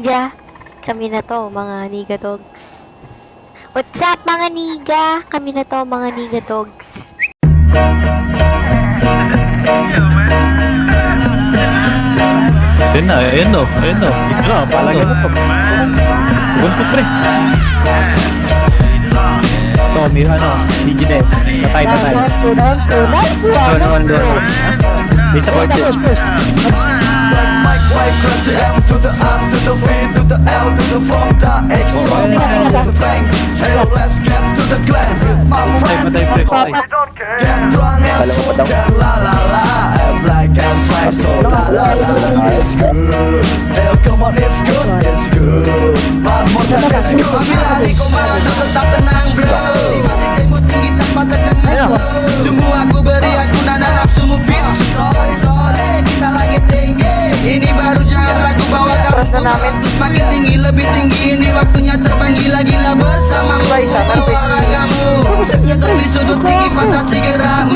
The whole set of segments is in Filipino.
ninja. Kami na to, mga niga dogs. What's up, mga niga? Kami na to, mga niga dogs. Ayun na, ayun no. Ito na, palagay mo to. Gunto pre. Ito, may ano, hindi na eh. Patay. Nice one! May support yun. Press the M to the R to the V to the L to the from the X to the bank. Hey, let's get to the clan with my friend. Get drunk and smoke and la la la. And black and black, so la la la. It's good. Hey, come on, it's good, it's good. Vamos, it's good. Pamilali ko man, tetap tenang bro. Ibadik mo tinggi tanpa tenang bro. Tunggu aku beri aku nada nafsumu bitch. Sorry, kita lagi tinggi. Ini baru jangan ragu bahwa kamu semakin tinggi, lebih tinggi. Ini waktunya terbang gila-gila bersamamu. Olahragamu nyetor di sudut tinggi fantasi gerakmu.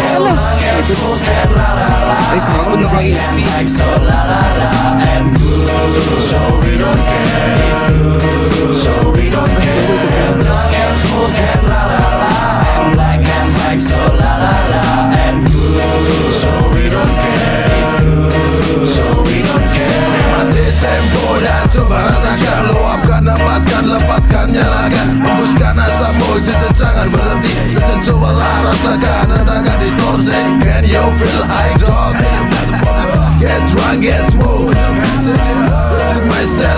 Aku udah pakai So la la la and good. So we don't care, it's good. So we don't care. Drunk and smoke and la la la. And black and white, so la la la and good. So we don't care, it's good. So we don't care. Mati tempo dan coba rasakan. Luapkan, lepaskan, lepaskan, nyalakan. Hembuskan asamu, jangan berhenti. Cobalah rasakan, entahkan distorsi. Can you feel high dog? Get drunk, get smoke. To my style.